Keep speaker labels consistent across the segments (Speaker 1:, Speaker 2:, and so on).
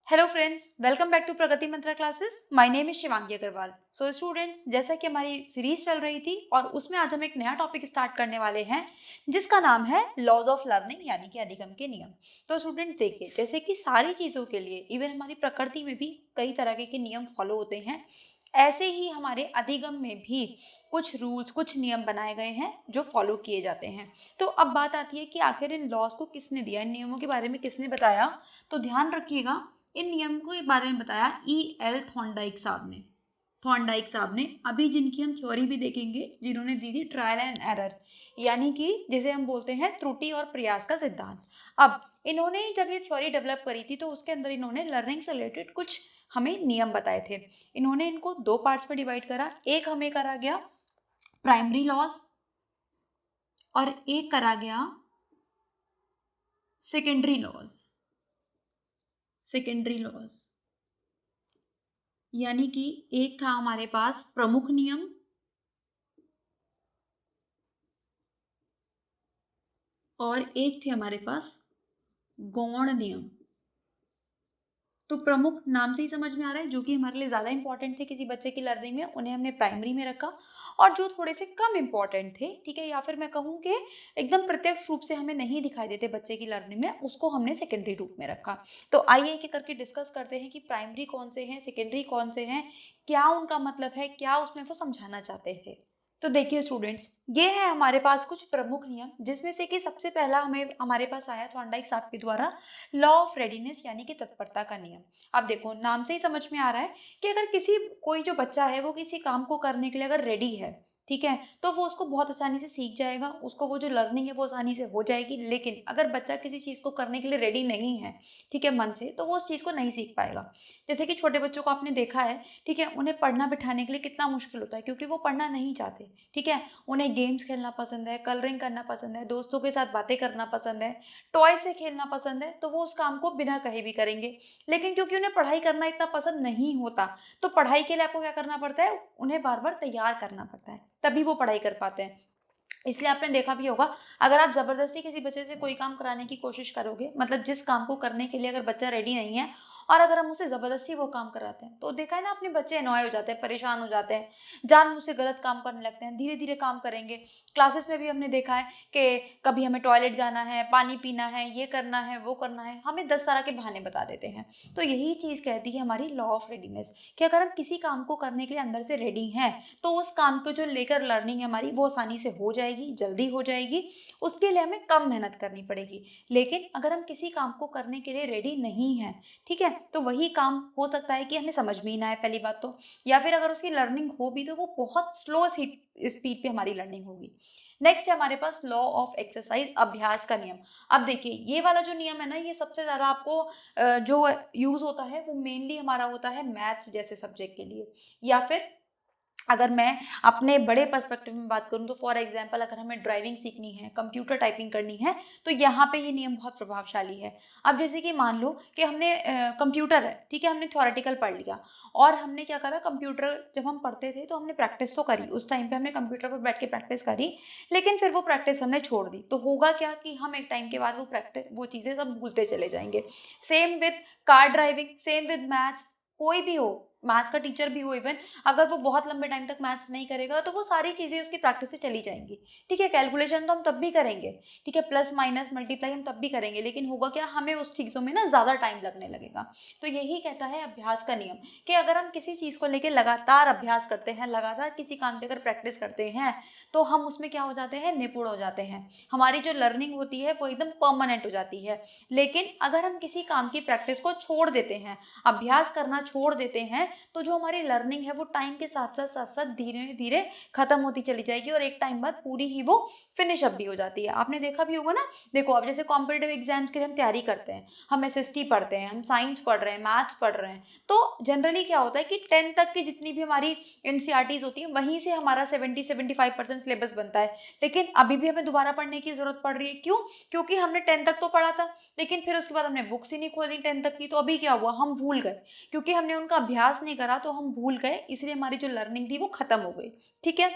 Speaker 1: Hello friends, welcome back to Pragati Mantra classes. My name is Shivangi Agrawal. So students, जैसा कि हमारी series चल रही थी और उसमें आज हम एक नया टॉपिक स्टार्ट करने वाले हैं जिसका नाम है लॉज ऑफ लर्निंग यानी कि अधिगम के नियम। तो स्टूडेंट देखिए, जैसे कि सारी चीज़ों के लिए इवन हमारी प्रकृति में भी कई तरह के नियम फॉलो होते हैं, ऐसे ही हमारे अधिगम में भी कुछ रूल्स कुछ नियम बनाए गए हैं जो फॉलो किए जाते हैं। तो अब बात आती है कि आखिर इन लॉज को किसने दिया, इन नियमों के बारे में किसने बताया। तो ध्यान रखिएगा, इन नियमों के बारे में बताया E.L. थॉर्नडाइक साहब ने। अभी जिनकी हम थ्योरी भी देखेंगे, जिन्होंने दी थी ट्रायल एंड एरर, यानी कि जिसे हम बोलते हैं त्रुटि और प्रयास का सिद्धांत। अब इन्होंने जब ये थ्योरी डेवलप करी थी तो उसके अंदर इन्होंने लर्निंग से रिलेटेड कुछ हमें नियम बताए थे। इन्होंने इनको दो पार्ट्स में डिवाइड करा। एक हमें करा गया प्राइमरी लॉज और एक करा गया सेकेंडरी लॉज। यानी कि एक था हमारे पास प्रमुख नियम और एक थे हमारे पास गौण नियम। तो प्रमुख नाम से ही समझ में आ रहा है, जो कि हमारे लिए ज़्यादा इंपॉर्टेंट थे किसी बच्चे की लर्निंग में, उन्हें हमने प्राइमरी में रखा। और जो थोड़े से कम इंपॉर्टेंट थे, ठीक है, या फिर मैं कहूँ कि एकदम प्रत्यक्ष रूप से हमें नहीं दिखाई देते बच्चे की लर्निंग में, उसको हमने सेकेंडरी रूप में रखा। तो आइए एक एक करके डिस्कस करते हैं कि प्राइमरी कौन से हैं, सेकेंडरी कौन से हैं, क्या उनका मतलब है, क्या उसमें वो समझाना चाहते थे। तो देखिए स्टूडेंट्स, ये है हमारे पास कुछ प्रमुख नियम, जिसमें से कि सबसे पहला हमारे पास आया थॉर्नडाइक साहब के द्वारा लॉ ऑफ रेडीनेस यानी कि तत्परता का नियम। अब देखो, नाम से ही समझ में आ रहा है कि अगर कोई जो बच्चा है वो किसी काम को करने के लिए अगर रेडी है, ठीक है, तो वो उसको बहुत आसानी से सीख जाएगा, उसको वो जो लर्निंग है वो आसानी से हो जाएगी। लेकिन अगर बच्चा किसी चीज़ को करने के लिए रेडी नहीं है, ठीक है, मन से, तो वो उस चीज़ को नहीं सीख पाएगा। जैसे कि छोटे बच्चों को आपने देखा है, ठीक है, उन्हें पढ़ना बिठाने के लिए कितना मुश्किल होता है, क्योंकि वो पढ़ना नहीं चाहते, ठीक है। उन्हें गेम्स खेलना पसंद है, कलरिंग करना पसंद है, दोस्तों के साथ बातें करना पसंद है, टॉय से खेलना पसंद है, तो वो उस काम को बिना कहे भी करेंगे। लेकिन क्योंकि उन्हें पढ़ाई करना इतना पसंद नहीं होता, तो पढ़ाई के लिए आपको क्या करना पड़ता है, उन्हें बार बार तैयार करना पड़ता है, तभी वो पढ़ाई कर पाते हैं। इसलिए आपने देखा भी होगा, अगर आप जबरदस्ती किसी बच्चे से कोई काम कराने की कोशिश करोगे, मतलब जिस काम को करने के लिए अगर बच्चा रेडी नहीं है और अगर हम उसे जबरदस्ती वो काम कराते हैं, तो देखा है ना, अपने बच्चे अनॉय हो जाते हैं, परेशान हो जाते हैं, जानबूझ से गलत काम करने लगते हैं, धीरे धीरे काम करेंगे। क्लासेस में भी हमने देखा है कि कभी हमें टॉयलेट जाना है, पानी पीना है, ये करना है, वो करना है, हमें 10 तरह के बहाने बता देते हैं। तो यही चीज़ कहती है हमारी लॉ ऑफ रेडीनेस, कि अगर हम किसी काम को करने के लिए अंदर से रेडी हैं, तो उस काम को जो लेकर लर्निंग है हमारी, वो आसानी से हो जाएगी, जल्दी हो जाएगी, उसके लिए हमें कम मेहनत करनी पड़ेगी। लेकिन अगर हम किसी काम को करने के लिए रेडी नहीं हैं, ठीक है, तो वही काम हो सकता है कि हमें समझ में ही ना आए, पहली बात तो, या फिर अगर उसकी लर्निंग हो भी तो वो बहुत स्लो स्पीड पे हमारी लर्निंग होगी। नेक्स्ट है हमारे पास लॉ ऑफ एक्सरसाइज, अभ्यास का नियम। अब देखिए, ये वाला जो नियम है ना, ये सबसे ज़्यादा आपको जो यूज़ होता है वो मेनली हमारा होता है मैथ्स जैसे सब्जेक्ट के लिए, या फिर अगर मैं अपने बड़े पर्सपेक्टिव में बात करूं तो फॉर एग्जांपल अगर हमें ड्राइविंग सीखनी है, कंप्यूटर टाइपिंग करनी है, तो यहाँ पे ये नियम बहुत प्रभावशाली है। अब जैसे कि मान लो कि हमने कंप्यूटर है, ठीक है, हमने थ्योरेटिकल पढ़ लिया और हमने क्या करा, कंप्यूटर जब हम पढ़ते थे तो हमने प्रैक्टिस तो करी, उस टाइम पे हमने कंप्यूटर पर बैठ के प्रैक्टिस करी, लेकिन फिर वो प्रैक्टिस हमने छोड़ दी, तो होगा क्या कि हम एक टाइम के बाद वो चीज़ें सब भूलते चले जाएंगे। Same with car driving, same with maths, कोई भी हो, मैथ्स का टीचर भी हो इवन, अगर वो बहुत लंबे टाइम तक मैथ्स नहीं करेगा तो वो सारी चीज़ें उसकी प्रैक्टिस से चली जाएंगी, ठीक है। कैलकुलेशन तो हम तब भी करेंगे, ठीक है, प्लस माइनस मल्टीप्लाई हम तब भी करेंगे, लेकिन होगा क्या, हमें उस चीज़ों में ना ज़्यादा टाइम लगने लगेगा। तो यही कहता है अभ्यास का नियम, कि अगर हम किसी चीज़ को लेकर लगातार अभ्यास करते हैं, लगातार किसी काम की अगर प्रैक्टिस करते हैं, तो हम उसमें क्या हो जाते हैं, निपुण हो जाते हैं, हमारी जो लर्निंग होती है वो एकदम परमानेंट हो जाती है। लेकिन अगर हम किसी काम की प्रैक्टिस को छोड़ देते हैं, अभ्यास करना छोड़ देते हैं, तो जो हमारी लर्निंग है वो टाइम के साथ साथ धीरे धीरे खत्म होती चली जाएगी और एक टाइम बाद पूरी ही वो फिनिश अप भी हो जाती है। आपने देखा भी होगा ना, देखो अब जैसे कॉम्पिटिटिव एग्जाम्स के लिए हम तैयारी करते हैं, हम एसएसटी पढ़ते हैं, हम साइंस पढ़ रहे हैं, मैथ्स पढ़ रहे हैं, तो जनरली क्या होता है कि 10 तक की जितनी भी हमारी एनसीईआरटीज होती है, वहीं से हमारा 70-75% सिलेबस बनता है। लेकिन अभी भी हमें दोबारा पढ़ने की जरूरत पड़ रही है, क्यों? क्योंकि हमने 10 तक तो पढ़ा था, लेकिन फिर उसके बाद हमने बुक्स ही नहीं खोली 10 तक की, तो अभी क्या हुआ, हम भूल गए, क्योंकि हमने उनका अभ्यास नहीं करा तो हम भूल गए, इसलिए हमारी जो लर्निंग थी वो खत्म हो गई, ठीक है।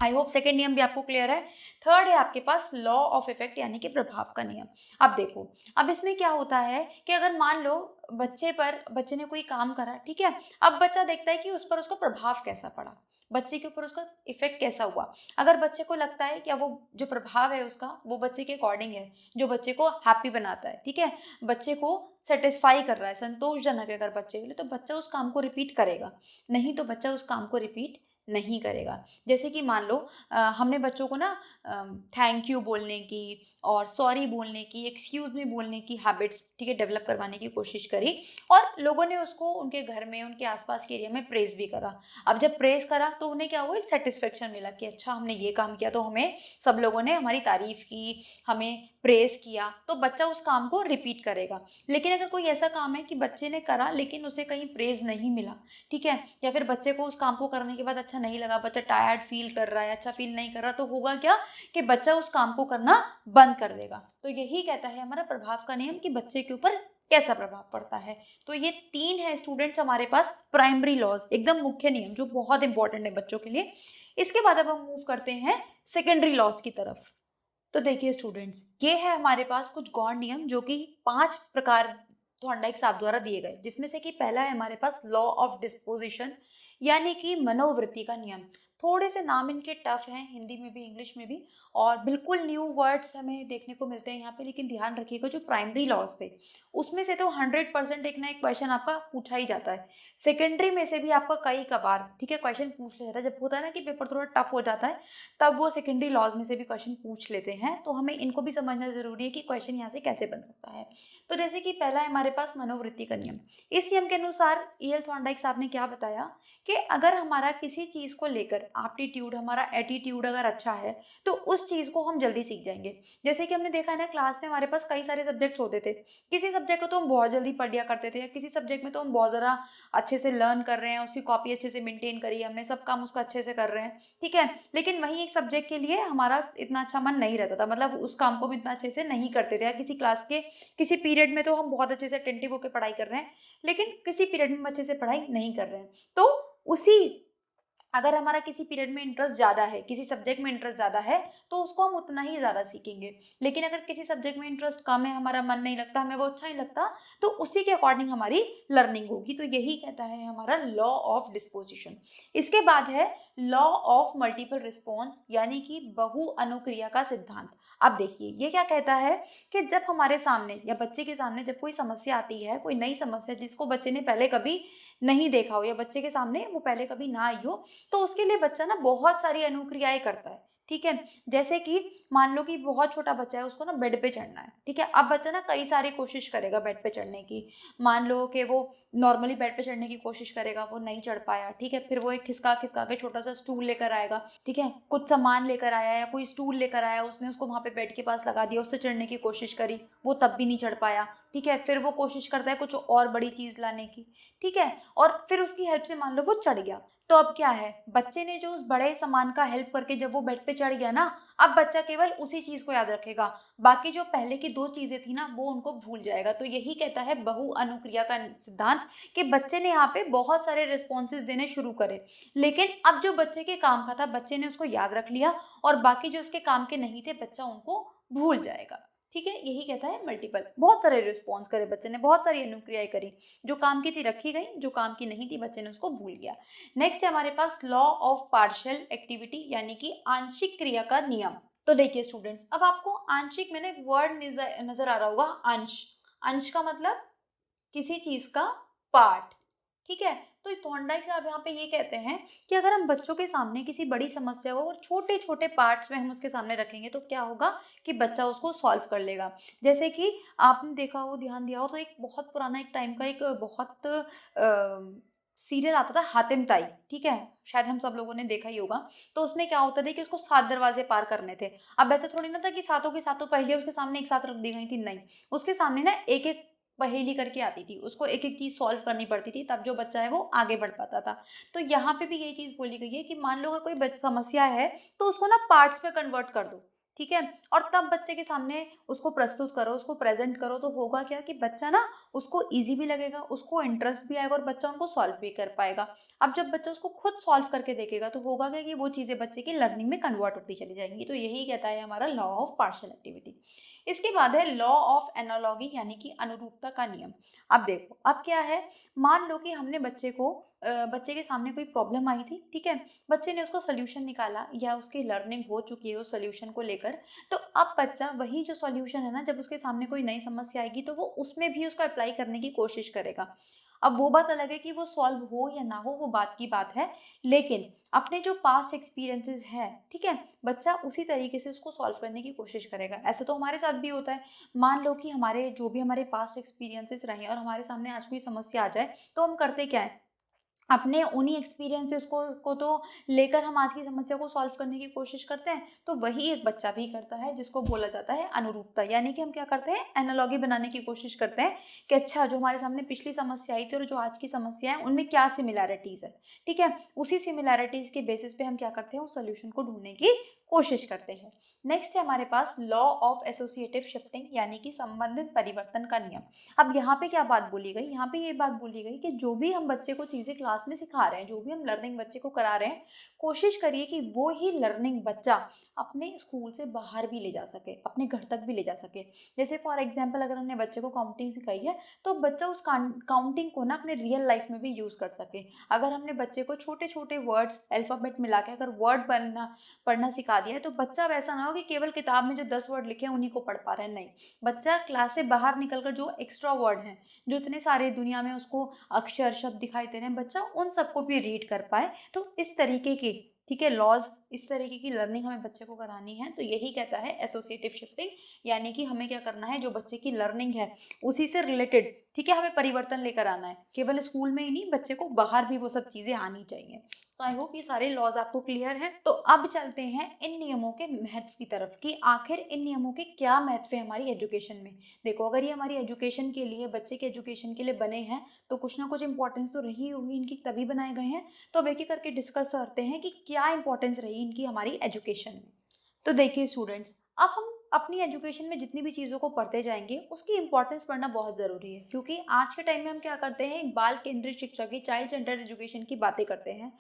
Speaker 1: आई होप सेकेंड नियम भी आपको क्लियर है। थर्ड है आपके पास लॉ ऑफ इफेक्ट यानी कि प्रभाव का नियम। अब देखो, अब इसमें क्या होता है कि अगर मान लो बच्चे ने कोई काम करा, ठीक है, अब बच्चा देखता है कि उस पर उसका प्रभाव कैसा पड़ा, बच्चे के ऊपर उसका इफेक्ट कैसा हुआ। अगर बच्चे को लगता है कि वो जो प्रभाव है उसका वो बच्चे के अकॉर्डिंग है, जो बच्चे को हैप्पी बनाता है, ठीक है, बच्चे को सेटिस्फाई कर रहा है, संतोषजनक है अगर बच्चे के लिए, तो बच्चा उस काम को रिपीट करेगा, नहीं तो बच्चा उस काम को रिपीट नहीं करेगा। जैसे कि मान लो हमने बच्चों को ना थैंक यू बोलने की और सॉरी बोलने की, एक्सक्यूज मी बोलने की हैबिट्स, ठीक है, डेवलप करवाने की कोशिश करी, और लोगों ने उसको उनके घर में, उनके आसपास के एरिया में प्रेज भी करा। अब जब प्रेज करा तो उन्हें क्या हुआ, एक सेटिस्फेक्शन मिला कि अच्छा हमने ये काम किया तो हमें सब लोगों ने हमारी तारीफ की, हमें प्रेज किया, तो बच्चा उस काम को रिपीट करेगा। लेकिन अगर कोई ऐसा काम है कि बच्चे ने करा लेकिन उसे कहीं प्रेज नहीं मिला, ठीक है, या फिर बच्चे को उस काम को करने के बाद अच्छा नहीं लगा, बच्चा टायर्ड फील कर रहा है, अच्छा फील नहीं कर रहा, तो होगा क्या कि बच्चा उस काम को करना बंद कर देगा। तो यही कहता है हमारा प्रभाव का नियम कि बच्चे के ऊपर कैसा प्रभाव पड़ता है। तो ये 3 है स्टूडेंट्स हमारे पास प्राइमरी लॉज, एकदम मुख्य नियम जो बहुत इंपॉर्टेंट है बच्चों के लिए। इसके बाद अब हम मूव करते हैं सेकेंडरी लॉज की तरफ। तो देखिए स्टूडेंट्स, ये है हमारे पास कुछ गौण नियम जो कि 5 प्रकार थॉर्नडाइक साहब द्वारा दिए गए, जिसमें से कि पहला है हमारे पास लॉ ऑफ डिस्पोजिशन यानी कि मनोवृत्ति का नियम। थोड़े से नाम इनके टफ हैं, हिंदी में भी इंग्लिश में भी, और बिल्कुल न्यू वर्ड्स हमें देखने को मिलते हैं यहाँ पे, लेकिन ध्यान रखिएगा जो प्राइमरी लॉज थे उसमें से तो 100% एक ना एक क्वेश्चन आपका पूछा ही जाता है। सेकेंडरी में से भी आपका कई कबार, ठीक है, क्वेश्चन पूछ लिया जाता है। जब होता है ना कि पेपर थोड़ा टफ हो जाता है, तब वो सेकेंडरी लॉज में से भी क्वेश्चन पूछ लेते हैं, तो हमें इनको भी समझना जरूरी है कि क्वेश्चन यहाँ से कैसे बन सकता है। तो जैसे कि पहला है हमारे पास मनोवृत्ति का नियम। इस नियम के अनुसार E.L. थॉर्नडाइक साहब ने क्या बताया कि अगर हमारा किसी चीज़ को लेकर एप्टीट्यूड, हमारा एटीट्यूड अगर अच्छा है तो उस चीज़ को हम जल्दी सीख जाएंगे। जैसे कि हमने देखा है ना, क्लास में हमारे पास कई सारे सब्जेक्ट्स होते थे, किसी सब्जेक्ट को तो हम बहुत जल्दी पढ़ लिया करते थे, या किसी सब्जेक्ट में तो हम बहुत ज़रा अच्छे से लर्न कर रहे हैं, उसकी कॉपी अच्छे से मेंटेन करी है हमने, सब काम उसका अच्छे से कर रहे हैं, ठीक है, लेकिन वहीं एक सब्जेक्ट के लिए हमारा इतना अच्छा मन नहीं रहता था, मतलब उस काम को भी इतना अच्छे से नहीं करते थे, या किसी क्लास के किसी पीरियड में तो हम बहुत अच्छे से अटेंटिव होकर पढ़ाई कर रहे हैं, लेकिन किसी पीरियड में हम अच्छे से पढ़ाई नहीं कर रहे हैं। तो उसी अगर हमारा किसी पीरियड में इंटरेस्ट ज़्यादा है, किसी सब्जेक्ट में इंटरेस्ट ज़्यादा है, तो उसको हम उतना ही ज़्यादा सीखेंगे। लेकिन अगर किसी सब्जेक्ट में इंटरेस्ट कम है, हमारा मन नहीं लगता, हमें वो अच्छा नहीं लगता, तो उसी के अकॉर्डिंग हमारी लर्निंग होगी। तो यही कहता है हमारा लॉ ऑफ डिस्पोजिशन। इसके बाद है लॉ ऑफ मल्टीपल रिस्पॉन्स यानी कि बहु अनुक्रिया का सिद्धांत। अब देखिए ये क्या कहता है कि जब हमारे सामने या बच्चे के सामने जब कोई समस्या आती है, कोई नई समस्या जिसको बच्चे ने पहले कभी नहीं देखा हो, या बच्चे के सामने वो पहले कभी ना आई हो, तो उसके लिए बच्चा ना बहुत सारी अनुक्रियाएं करता है, ठीक है। जैसे कि मान लो कि बहुत छोटा बच्चा है, उसको ना बेड पे चढ़ना है, ठीक है, अब बच्चा ना कई सारी कोशिश करेगा बेड पे चढ़ने की। मान लो कि वो नॉर्मली बेड पे चढ़ने की कोशिश करेगा, वो नहीं चढ़ पाया, ठीक है, फिर वो एक खिसका खिसका के छोटा सा स्टूल लेकर आएगा, ठीक है, कुछ सामान लेकर आया या कोई स्टूल लेकर आया, उसने उसको वहाँ पे बेड के पास लगा दिया, उससे चढ़ने की कोशिश करी, वो तब भी नहीं चढ़ पाया, ठीक है, फिर वो कोशिश करता है कुछ और बड़ी चीज़ लाने की, ठीक है, और फिर उसकी हेल्प से मान लो वो चढ़ गया। तो अब क्या है, बच्चे ने जो उस बड़े सामान का हेल्प करके जब वो बेड पे चढ़ गया ना, अब बच्चा केवल उसी चीज को याद रखेगा, बाकी जो पहले की 2 चीजें थी ना वो उनको भूल जाएगा। तो यही कहता है बहु अनुक्रिया का सिद्धांत कि बच्चे ने यहाँ पे बहुत सारे रिस्पॉन्सेज देने शुरू करे, लेकिन अब जो बच्चे के काम का था बच्चे ने उसको याद रख लिया, और बाकी जो उसके काम के नहीं थे बच्चा उनको भूल जाएगा, ठीक है। यही कहता है मल्टीपल, बहुत सारे रिस्पॉन्स करे बच्चे ने, बहुत सारी अनुक्रियाएं करी, जो काम की थी रखी गई, जो काम की नहीं थी बच्चे ने उसको भूल गया। नेक्स्ट है हमारे पास लॉ ऑफ पार्शियल एक्टिविटी यानी कि आंशिक क्रिया का नियम। तो देखिए स्टूडेंट्स, अब आपको आंशिक में ना एक वर्ड नजर आ रहा होगा, अंश। अंश का मतलब किसी चीज का पार्ट, ठीक है। तो थॉर्नडाइक साहब यहाँ पे ये कहते हैं कि अगर हम बच्चों के सामने किसी बड़ी समस्या को और छोटे छोटे पार्ट्स में हम उसके सामने रखेंगे तो क्या होगा कि बच्चा उसको सॉल्व कर लेगा। जैसे कि आपने देखा हो, ध्यान दिया हो, तो एक बहुत पुराना एक टाइम का एक बहुत सीरियल आता था हातिम ताई, ठीक है, शायद हम सब लोगों ने देखा ही होगा। तो उसमें क्या होता था कि उसको 7 दरवाजे पार करने थे। अब ऐसा थोड़ी ना था कि सातों के सातों पहेलियां उसके सामने एक साथ रख दी गई थी, नहीं, उसके सामने ना एक एक पहेली करके आती थी, उसको एक एक चीज सॉल्व करनी पड़ती थी, तब जो बच्चा है वो आगे बढ़ पाता था। तो यहाँ पे भी यही चीज बोली गई है कि मान लो अगर कोई समस्या है तो उसको ना पार्ट्स में कन्वर्ट कर दो, ठीक है, और तब बच्चे के सामने उसको प्रस्तुत करो, उसको प्रेजेंट करो, तो होगा क्या कि बच्चा ना उसको ईजी भी लगेगा, उसको इंटरेस्ट भी आएगा और बच्चा उनको सॉल्व भी कर पाएगा। अब जब बच्चा उसको खुद सॉल्व करके देखेगा तो होगा क्या कि वो चीज़ें बच्चे की लर्निंग में कन्वर्ट होती चली जाएंगी। तो यही कहता है हमारा लॉ ऑफ पार्शियल एक्टिविटी। इसके बाद है लॉ ऑफ एनालॉगी यानी कि अनुरूपता का नियम। अब देखो, अब क्या है, मान लो कि हमने बच्चे के सामने कोई प्रॉब्लम आई थी, ठीक है, बच्चे ने उसको सोल्यूशन निकाला या उसकी लर्निंग हो चुकी है उस सोल्यूशन को लेकर, तो अब बच्चा वही जो सॉल्यूशन है ना, जब उसके सामने कोई नई समस्या आएगी तो वो उसमें भी उसको अप्लाई करने की कोशिश करेगा। अब वो बात अलग है कि वो सॉल्व हो या ना हो, वो बात की बात है, लेकिन अपने जो पास्ट एक्सपीरियंसेस है, ठीक है, बच्चा उसी तरीके से उसको सॉल्व करने की कोशिश करेगा। ऐसा तो हमारे साथ भी होता है। मान लो कि हमारे पास्ट एक्सपीरियंसेस रहे और हमारे सामने आज कोई समस्या आ जाए, तो हम करते क्या है, अपने उन्हीं एक्सपीरियंसेस को तो लेकर हम आज की समस्या को सॉल्व करने की कोशिश करते हैं। तो वही एक बच्चा भी करता है, जिसको बोला जाता है अनुरूपता। यानी कि हम क्या करते हैं, एनालॉगी बनाने की कोशिश करते हैं कि अच्छा, जो हमारे सामने पिछली समस्या आई थी और जो आज की समस्या है उनमें क्या सिमिलैरिटीज़ है, ठीक है, उसी सिमिलैरिटीज़ के बेसिस पे हम क्या करते हैं, उस सोल्यूशन को ढूंढने की कोशिश करते हैं। नेक्स्ट है हमारे पास लॉ ऑफ एसोसिएटिव शिफ्टिंग यानी कि संबंधित परिवर्तन का नियम। अब यहाँ पे क्या बात बोली गई, यहाँ पे ये बात बोली गई कि जो भी हम बच्चे को चीज़ें क्लास में सिखा रहे हैं, जो भी हम लर्निंग बच्चे को करा रहे हैं, कोशिश करिए कि वो ही लर्निंग बच्चा अपने स्कूल से बाहर भी ले जा सके, अपने घर तक भी ले जा सके। जैसे फॉर एग्जाम्पल, अगर हमने बच्चे को काउंटिंग सिखाई है तो बच्चा उस काउंटिंग को ना अपने रियल लाइफ में भी यूज़ कर सके। अगर हमने बच्चे को छोटे छोटे वर्ड्स अल्फ़ाबेट मिला के अगर वर्ड पढ़ना सिखा दिया है, तो बच्चा वैसा ना हो कि केवल किताब में जो 10 वर्ड लिखे हैं उन्हीं को पढ़ पा रहे हैं। नहीं, बच्चा क्लास से बाहर निकलकर जो एक्स्ट्रा वर्ड हैं, जो इतने सारे दुनिया में उसको अक्षर शब्द दिखाई दे रहे हैं, बच्चा उन सबको भी रीड कर पाए। तो इस तरीके की, ठीक है, लॉज, इस तरीके की लर्निंग हमें बच्चे को करानी है। तो यही कहता है एसोसिएटिव शिफ्टिंग, यानी कि हमें क्या करना है, जो बच्चे की लर्निंग है उसी से रिलेटेड, ठीक है, हमें परिवर्तन लेकर आना है। केवल स्कूल में ही नहीं, बच्चे को बाहर भी वो सब चीज़ें आनी चाहिए। तो आई होप ये सारे लॉज आपको क्लियर हैं। तो अब चलते हैं इन नियमों के महत्व की तरफ कि आखिर इन नियमों के क्या महत्व है हमारी एजुकेशन में। देखो, अगर ये हमारी एजुकेशन के लिए, बच्चे के एजुकेशन के लिए बने हैं, तो कुछ ना कुछ इंपॉर्टेंस तो रही होगी इनकी, तभी बनाए गए हैं। तो अब एक एक करके डिस्कस करते हैं कि क्या इंपॉर्टेंस रही इनकी हमारी एजुकेशन में। तो देखिए स्टूडेंट्स, अब हम अपनी एजुकेशन में जितनी भी चीज़ों को पढ़ते जाएंगे उसकी इंपॉर्टेंस पढ़ना बहुत ज़रूरी है, क्योंकि आज के टाइम में हम क्या करते हैं, एक बाल केंद्रित शिक्षा की, चाइल्ड सेंटर्ड एजुकेशन की बातें करते हैं।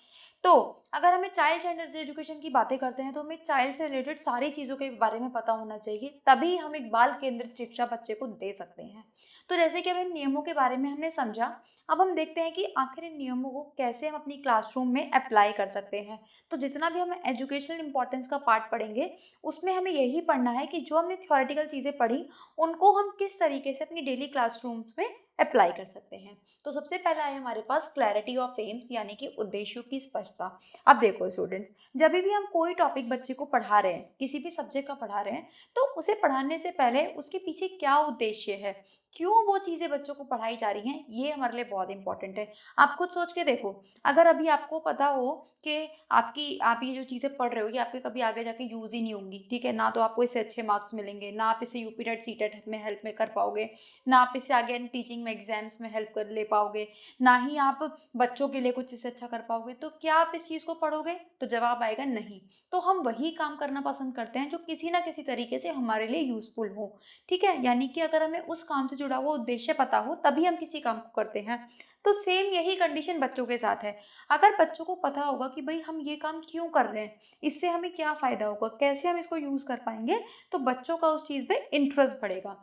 Speaker 1: तो अगर हमें चाइल्ड सेंटर्ड एजुकेशन की बातें करते हैं तो हमें चाइल्ड से रिलेटेड सारी चीज़ों के बारे में पता होना चाहिए, तभी हम एक बाल केंद्रित शिक्षा बच्चे को दे सकते हैं। तो जैसे कि अब इन नियमों के बारे में हमने समझा, अब हम देखते हैं कि आखिर इन नियमों को कैसे हम अपनी क्लासरूम में अप्लाई कर सकते हैं। तो जितना भी हम एजुकेशनल इंपॉर्टेंस का पार्ट पढ़ेंगे, उसमें हमें यही पढ़ना है कि जो हमने थ्योरेटिकल चीज़ें पढ़ी उनको हम किस तरीके से अपनी डेली क्लासरूम्स में अप्लाई कर सकते हैं। तो सबसे पहला है हमारे पास क्लैरिटी ऑफ एम्स यानी कि उद्देश्यों की स्पष्टता। अब देखो स्टूडेंट्स, जब भी हम कोई टॉपिक बच्चे को पढ़ा रहे हैं, किसी भी सब्जेक्ट का पढ़ा रहे हैं, तो उसे पढ़ाने से पहले उसके पीछे क्या उद्देश्य है, क्यों वो चीज़ें बच्चों को पढ़ाई जा रही हैं, ये हमारे लिए बहुत इंपॉर्टेंट है। आप खुद सोच के देखो, अगर अभी आपको पता हो कि आप ये जो चीज़ें पढ़ रहे हो ये आपके कभी आगे जाके यूज़ ही नहीं होंगी, ठीक है, ना तो आपको इससे अच्छे मार्क्स मिलेंगे, ना आप इसे यूपी टेट सी टेट में हेल्प में कर पाओगे, ना आप इससे आगे टीचिंग में एग्जाम्स में हेल्प कर ले पाओगे, ना ही आप बच्चों के लिए कुछ इससे अच्छा कर पाओगे, तो क्या आप इस चीज़ को पढ़ोगे? तो जवाब आएगा नहीं। तो हम वही काम करना पसंद करते हैं जो किसी ना किसी तरीके से हमारे लिए यूज़फुल हो, ठीक है, यानी कि अगर हमें उस काम से जुड़ा हुआ उद्देश्य पता हो तभी हम किसी काम को करते हैं। तो सेम यही कंडीशन बच्चों के साथ है। अगर बच्चों को पता होगा कि भाई हम ये काम क्यों कर रहे हैं, इससे हमें क्या फ़ायदा होगा, कैसे हम इसको यूज़ कर पाएंगे, तो बच्चों का उस चीज़ पे इंटरेस्ट बढ़ेगा।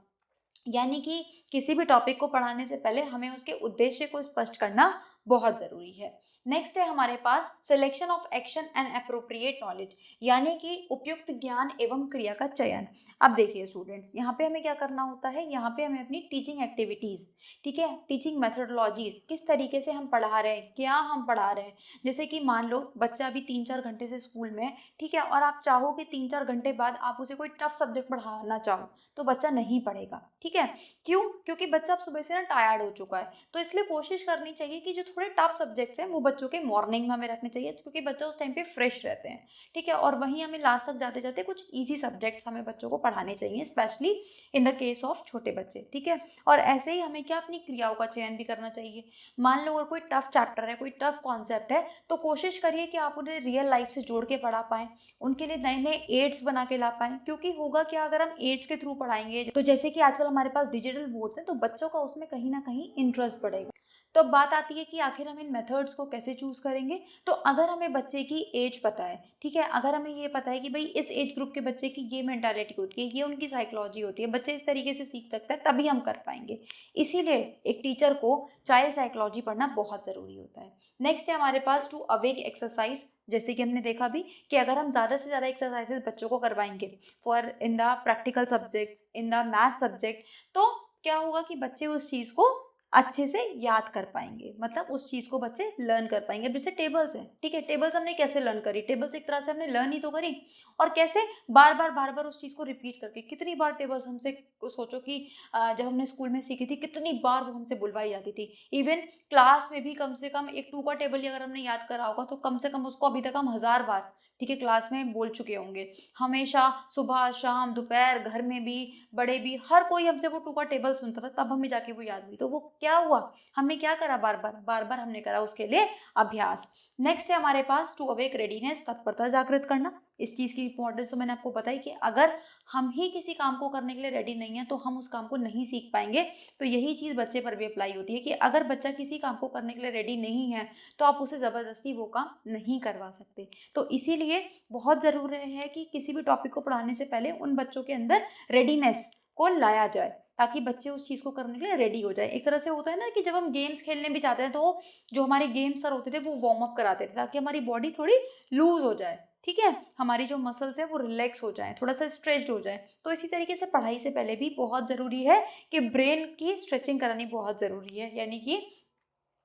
Speaker 1: यानी कि किसी भी टॉपिक को पढ़ाने से पहले हमें उसके उद्देश्य को स्पष्ट करना बहुत ज़रूरी है। नेक्स्ट है हमारे पास selection of action and appropriate knowledge, यानी कि उपयुक्त ज्ञान एवं क्रिया का चयन। अब देखिए स्टूडेंट्स, यहाँ पे हमें क्या करना होता है, यहाँ पे हमें अपनी टीचिंग एक्टिविटीज़, ठीक है, टीचिंग मेथडोलॉजीज, किस तरीके से हम पढ़ा रहे हैं, क्या हम पढ़ा रहे हैं। जैसे कि मान लो बच्चा अभी 3-4 घंटे से स्कूल में है, ठीक है, और आप चाहो कि 3-4 घंटे बाद आप उसे कोई टफ सब्जेक्ट पढ़ाना चाहो, तो बच्चा नहीं पढ़ेगा, ठीक है। क्यों? क्योंकि बच्चा अब सुबह से ना टायर्ड हो चुका है। तो इसलिए कोशिश करनी चाहिए कि जो थोड़े टफ सब्जेक्ट्स हैं वो बच्चों के मॉर्निंग में हमें रखने चाहिए, क्योंकि बच्चा उस टाइम पे फ्रेश रहते हैं, ठीक है। और वहीं हमें लास्ट तक जाते जाते कुछ ईजी सब्जेक्ट्स हमें बच्चों को पढ़ाने चाहिए, specially in the case of छोटे बच्चे, ठीक है। और ऐसे ही हमें क्या अपनी क्रियाओं का चयन भी करना चाहिए। मान लो अगर कोई टफ चैप्टर है, कोई टफ कॉन्सेप्ट है, तो कोशिश करिए कि आप उन्हें रियल लाइफ से जोड़ के पढ़ा पाएँ, उनके लिए नए नए एड्स बना के ला पाएँ। क्योंकि होगा क्या, अगर हम एड्स के थ्रू पढ़ाएंगे, तो जैसे कि आजकल हमारे पास डिजिटल बोर्ड्स हैं, तो बच्चों का उसमें कहीं ना कहीं इंटरेस्ट बढ़ेगा। तो अब बात आती है कि आखिर हम इन मेथड्स को कैसे चूज़ करेंगे। तो अगर हमें बच्चे की एज पता है, ठीक है, अगर हमें ये पता है कि भाई इस एज ग्रुप के बच्चे की ये मेंटालिटी होती है, ये उनकी साइकोलॉजी होती है, बच्चे इस तरीके से सीख सकता है, तभी हम कर पाएंगे। इसीलिए एक टीचर को चाइल्ड साइकोलॉजी पढ़ना बहुत ज़रूरी होता है। नेक्स्ट है हमारे पास टू अवेक एक्सरसाइज। जैसे कि हमने देखा भी कि अगर हम ज़्यादा से ज़्यादा एक्सरसाइजेज बच्चों को करवाएंगे for in the practical subjects, in the math subject, तो क्या होगा कि बच्चे उस चीज़ को अच्छे से याद कर पाएंगे, मतलब उस चीज़ को बच्चे लर्न कर पाएंगे। अब जैसे टेबल्स हैं, ठीक है, टेबल्स हमने कैसे लर्न करी, टेबल्स एक तरह से हमने लर्न ही तो करी, और कैसे बार बार उस चीज़ को रिपीट करके। कितनी बार टेबल्स हमसे, सोचो कि जब हमने स्कूल में सीखी थी कितनी बार वो हमसे बुलवाई जाती थी। इवन क्लास में भी कम से कम एक 2 का टेबल ही अगर हमने याद करा होगा तो कम से कम उसको अभी तक हम 1000 बार, ठीक है, क्लास में बोल चुके होंगे। हमेशा सुबह शाम दोपहर, घर में भी बड़े भी, हर कोई हमसे वो 2 का टेबल सुनता था, तब हमें जाके वो याद हुई। तो वो क्या हुआ, हमने क्या करा, बार बार हमने करा उसके लिए अभ्यास। नेक्स्ट है हमारे पास टू अवेक रेडीनेस, तत्परता जागृत करना। इस चीज़ की इंपॉर्टेंस तो मैंने आपको बताई कि अगर हम ही किसी काम को करने के लिए रेडी नहीं है तो हम उस काम को नहीं सीख पाएंगे। तो यही चीज़ बच्चे पर भी अप्लाई होती है कि अगर बच्चा किसी काम को करने के लिए रेडी नहीं है तो आप उसे ज़बरदस्ती वो काम नहीं करवा सकते। तो इसीलिए बहुत ज़रूरी है कि किसी भी टॉपिक को पढ़ाने से पहले उन बच्चों के अंदर रेडीनेस को लाया जाए, ताकि बच्चे उस चीज़ को करने के लिए रेडी हो जाए। एक तरह से होता है ना कि जब हम गेम्स खेलने भी जाते हैं तो जो हमारे गेम सर होते थे वो वार्म अप कराते थे, ताकि हमारी बॉडी थोड़ी लूज हो जाए, ठीक है, हमारी जो मसल्स है वो रिलैक्स हो जाए, थोड़ा सा स्ट्रेच्ड हो जाए। तो इसी तरीके से पढ़ाई से पहले भी बहुत ज़रूरी है कि ब्रेन की स्ट्रेचिंग करानी बहुत ज़रूरी है, यानी कि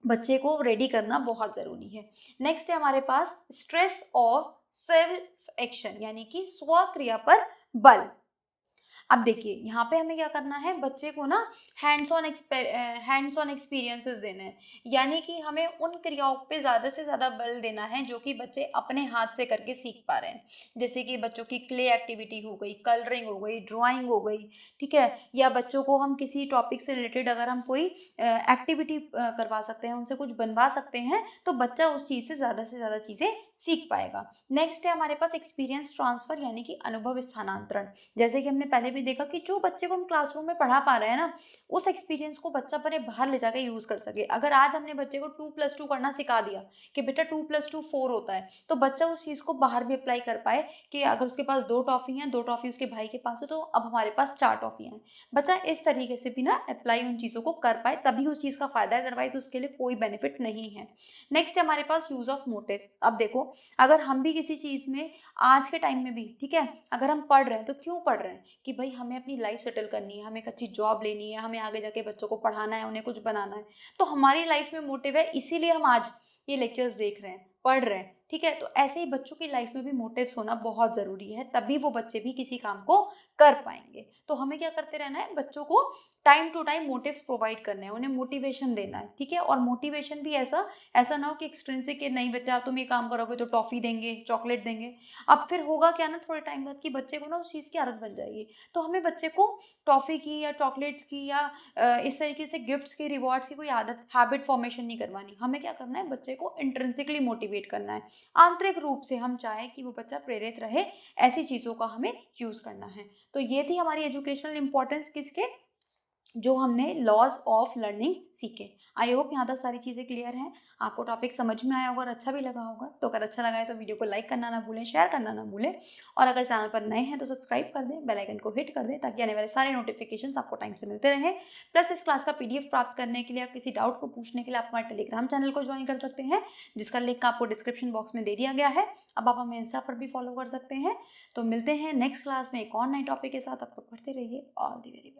Speaker 1: बच्चे को रेडी करना बहुत ज़रूरी है। नेक्स्ट है हमारे पास स्ट्रेस ऑफ सेल्फ एक्शन, यानी कि स्वक्रिया पर बल। अब देखिए यहाँ पे हमें क्या करना है, बच्चे को ना हैंड्स ऑन एक्सपीरियंसेस देने हैं, यानी कि हमें उन क्रियाओं पे ज़्यादा से ज़्यादा बल देना है जो कि बच्चे अपने हाथ से करके सीख पा रहे हैं। जैसे कि बच्चों की क्ले एक्टिविटी हो गई, कलरिंग हो गई, ड्राइंग हो गई, ठीक है, या बच्चों को हम किसी टॉपिक से रिलेटेड अगर हम कोई एक्टिविटी करवा सकते हैं, उनसे कुछ बनवा सकते हैं, तो बच्चा उस चीज़ से ज़्यादा चीज़ें सीख पाएगा। नेक्स्ट है हमारे पास एक्सपीरियंस ट्रांसफ़र, यानी कि अनुभव स्थानांतरण। जैसे कि हमने पहले भी देखा कि जो बच्चे को हम क्लासरूम में पढ़ा पा रहे हैं ना, उस एक्सपीरियंस को बच्चा अपने बाहर ले जाकर यूज़ कर सके। अगर आज हमने बच्चे को 2+2 करना सिखा दिया कि बेटा 2+2 4 होता है, तो बच्चा उस चीज़ को बाहर भी अप्लाई कर पाए कि अगर उसके पास 2 टॉफ़ी हैं, 2 टॉफ़ी उसके भाई के पास है, तो अब हमारे पास 4 टॉफ़ियाँ हैं। बच्चा इस तरीके से भी ना अप्लाई उन चीज़ों को कर पाए, तभी उस चीज़ का फ़ायदा है, अदरवाइज़ उसके लिए कोई बेनिफिट नहीं है। नेक्स्ट है हमारे पास यूज़ ऑफ मोटिव। अब देखो, अगर हम भी किसी चीज़ में आज के टाइम में भी, ठीक है, अगर हम पढ़ रहे हैं तो क्यों पढ़ रहे हैं, कि भाई हमें अपनी लाइफ सेटल करनी है, हमें एक अच्छी जॉब लेनी है, हमें आगे जाके बच्चों को पढ़ाना है, उन्हें कुछ बनाना है। तो हमारी लाइफ में मोटिव है, इसीलिए हम आज ये लेक्चर्स देख रहे हैं, पढ़ रहे हैं, ठीक है। तो ऐसे ही बच्चों की लाइफ में भी मोटिव्स होना बहुत ज़रूरी है, तभी वो बच्चे भी किसी काम को कर पाएंगे। तो हमें क्या करते रहना है, बच्चों को time to time motives provide करने हैं, उन्हें मोटिवेशन देना है, ठीक है। और मोटिवेशन भी ऐसा ना हो कि एक्सट्रिंसिक कि नहीं बच्चा तुम ये काम करोगे तो टॉफ़ी देंगे, चॉकलेट देंगे। अब फिर होगा क्या ना, थोड़े टाइम बाद कि बच्चे को ना उस चीज़ की आदत बन जाएगी। तो हमें बच्चे को टॉफ़ी की या चॉकलेट्स की या इस तरीके से गिफ्ट्स की, रिवॉर्ड्स की कोई आदत, हैबिट फॉर्मेशन नहीं करवानी। हमें क्या करना है, बच्चे को इंट्रिंसिकली मोटिवेट करना है, आंतरिक रूप से हम चाहें कि वो बच्चा प्रेरित रहे, ऐसी चीज़ों का हमें यूज़ करना है। तो ये थी हमारी एजुकेशनल इंपॉर्टेंस किसके, जो हमने लॉज ऑफ लर्निंग सीखे। आई होप यहाँ तक सारी चीज़ें क्लियर हैं, आपको टॉपिक समझ में आया होगा और अच्छा भी लगा होगा। तो अगर अच्छा लगा है तो वीडियो को लाइक करना ना भूलें, शेयर करना ना भूलें, और अगर चैनल पर नए हैं तो सब्सक्राइब कर दें, बेल आइकन को हिट कर दें, ताकि आने वाले सारे नोटिफिकेशंस आपको टाइम से मिलते रहें। प्लस इस क्लास का PDF प्राप्त करने के लिए, किसी डाउट को पूछने के लिए आप हमारे टेलीग्राम चैनल को ज्वाइन कर सकते हैं, जिसका लिंक आपको डिस्क्रिप्शन बॉक्स में दे दिया गया है। अब आप हमें इंस्टा पर भी फॉलो कर सकते हैं। तो मिलते हैं नेक्स्ट क्लास में एक और नए टॉपिक के साथ। आप लोग पढ़ते रहिए। All the very best.